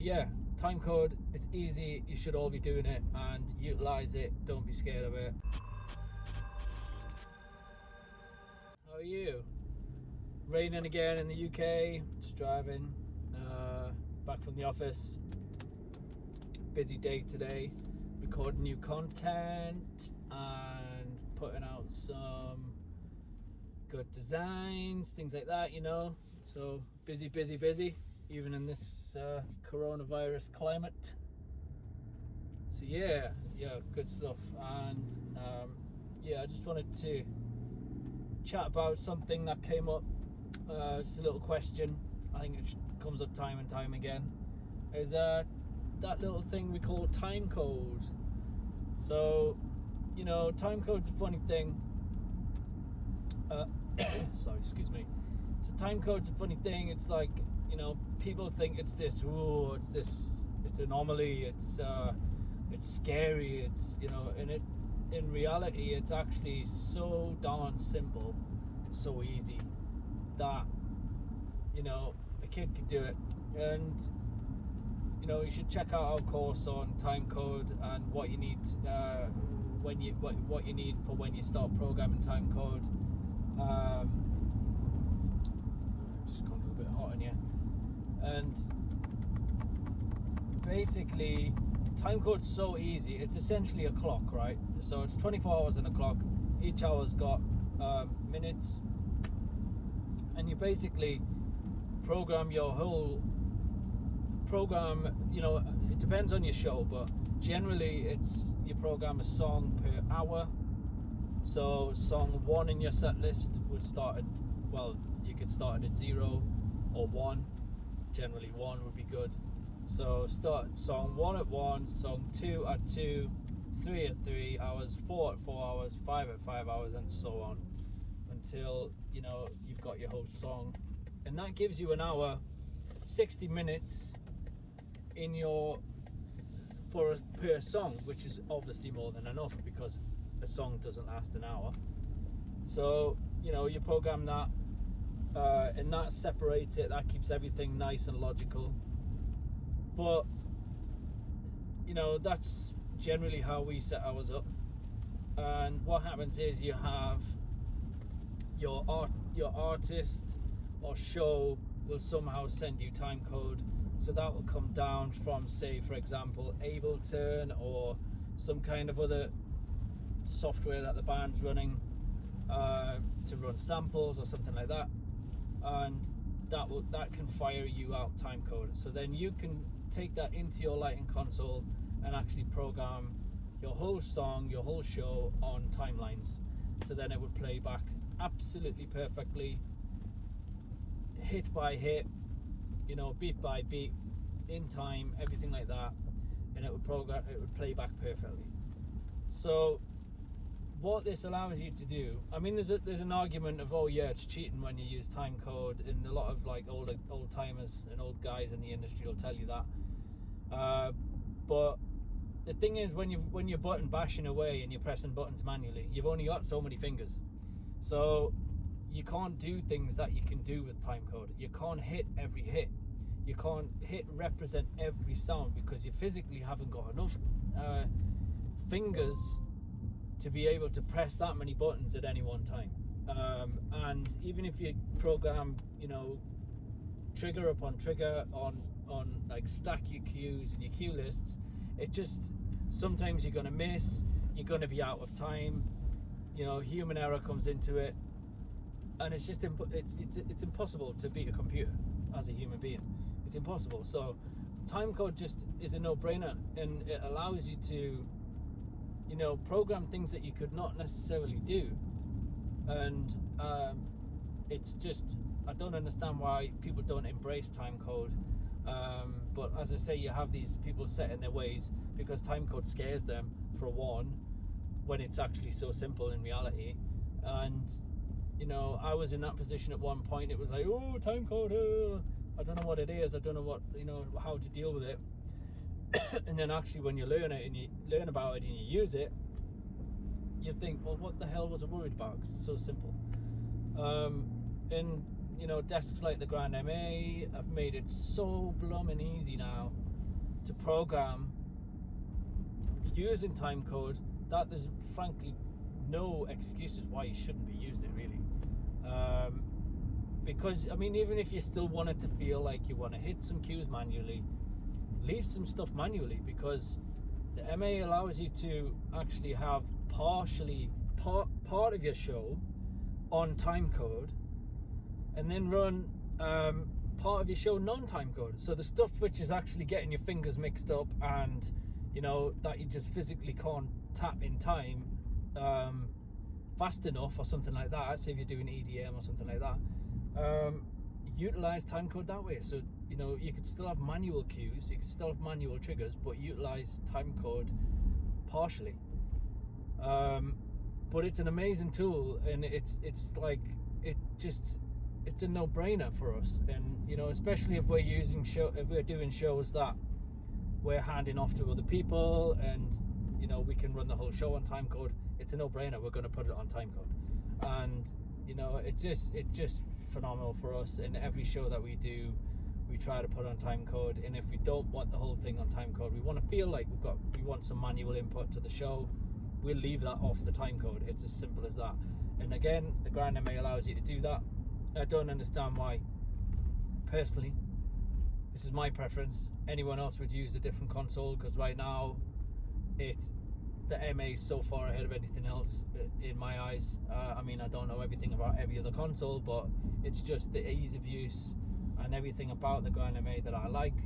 Yeah, time code, it's easy, you should all be doing it and utilize it, don't be scared of it. How are you? Raining again in the UK, just driving, back from the office. Busy day today, recording new content and putting out some good designs, things like that, you know. So busy, even in this coronavirus climate. So yeah, good stuff. And I just wanted to chat about something that came up. Just a little question. I think it comes up time and time again. Is that little thing we call time code. So, you know, time code's a funny thing. Sorry, excuse me. So time code's a funny thing. It's like, you know, people think it's this anomaly, it's scary, it's, you know, in reality it's actually so darn simple, it's so easy that, you know, a kid could do it. And, you know, you should check out our course on time code and what you need what you need for when you start programming time code. Just got a little bit hot in here. And basically, time code's so easy. It's essentially a clock, right? So it's 24 hours in a clock. Each hour's got minutes, and you basically program your whole program. You know, it depends on your show, but generally it's you program a song per hour. So song 1 in your set list would start at, well, you could start it at 0 or 1. Generally 1 would be good. So start song 1 at 1, song 2 at 2, 3 at 3 hours, 4 at 4 hours, 5 at 5 hours, and so on, until, you know, you've got your whole song. And that gives you an hour, 60 minutes in your per song, which is obviously more than enough because a song doesn't last an hour. So, you know, you program that, and that separates it, that keeps everything nice and logical. But, you know, that's generally how we set ours up. And what happens is you have your artist or show will somehow send you time code. So that will come down from, say, for example, Ableton or some kind of other software that the band's running to run samples or something like that, and that can fire you out time code. So then you can take that into your lighting console and actually program your whole song, your whole show on timelines. So then it would play back absolutely perfectly, hit by hit, you know, beat by beat, in time, everything like that, and it would play back perfectly. So what this allows you to do, I mean, there's an argument of, oh yeah, it's cheating when you use time code, and a lot of like old timers and old guys in the industry will tell you that. But the thing is, when you're button bashing away and you're pressing buttons manually, you've only got so many fingers, so you can't do things that you can do with time code. You can't hit every hit. You can't represent every sound because you physically haven't got enough fingers to be able to press that many buttons at any one time. And even if you program, you know, trigger upon trigger on like stack your cues and your cue lists, it just, sometimes you're going to miss, you're going to be out of time, you know, human error comes into it, and it's just it's impossible to beat a computer as a human being. It's impossible. So time code just is a no-brainer, and it allows you to, you know, program things that you could not necessarily do. And it's just, I don't understand why people don't embrace time code. But as I say, you have these people set in their ways because time code scares them, for one, when it's actually so simple in reality. And, you know, I was in that position at one point. It was like, oh, time code, I don't know what it is, I don't know what, you know, how to deal with it. And then actually when you learn it and you learn about it and you use it, you think, well, what the hell was I worried about? 'Cause it's so simple. And you know, desks like the Grand MA have made it so blooming easy now to program using timecode, that there's frankly no excuses why you shouldn't be using it, really. Because I mean, even if you still wanted to feel like you want to hit some cues manually, leave some stuff manually, because the MA allows you to actually have part of your show on timecode, and then run part of your show non-timecode. So the stuff which is actually getting your fingers mixed up, and you know that you just physically can't tap in time fast enough or something like that. Say if you're doing EDM or something like that, utilize timecode that way. So you know you could still have manual cues, you could still have manual triggers, but utilize timecode partially. But it's an amazing tool, and it's like it's a no-brainer for us. And you know, especially if we're doing shows that we're handing off to other people, and you know we can run the whole show on timecode, it's a no-brainer. We're going to put it on timecode, and you know it's just phenomenal for us. In every show that we do, we try to put on timecode, and if we don't want the whole thing on timecode, we want to feel like we want some manual input to the show, we'll leave that off the timecode. It's as simple as that. And again, the Grind MA allows you to do that. I don't understand why, personally. This is my preference. Anyone else would use a different console, because right now the MA is so far ahead of anything else in my eyes. I mean, I don't know everything about every other console, but it's just the ease of use and everything about the Grind MA that I like.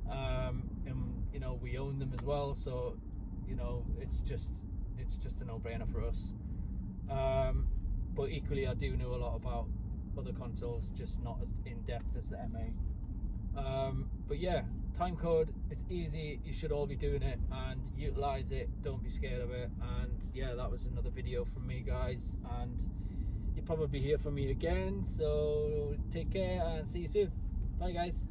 And you know, we own them as well, so you know it's just a no-brainer for us. But equally, I do know a lot about other consoles, just not as in-depth as the MA. But yeah, timecode, it's easy, you should all be doing it, and utilize it, don't be scared of it. And yeah, that was another video from me, guys, and you'll probably hear from me again, so take care and see you soon. Bye, guys.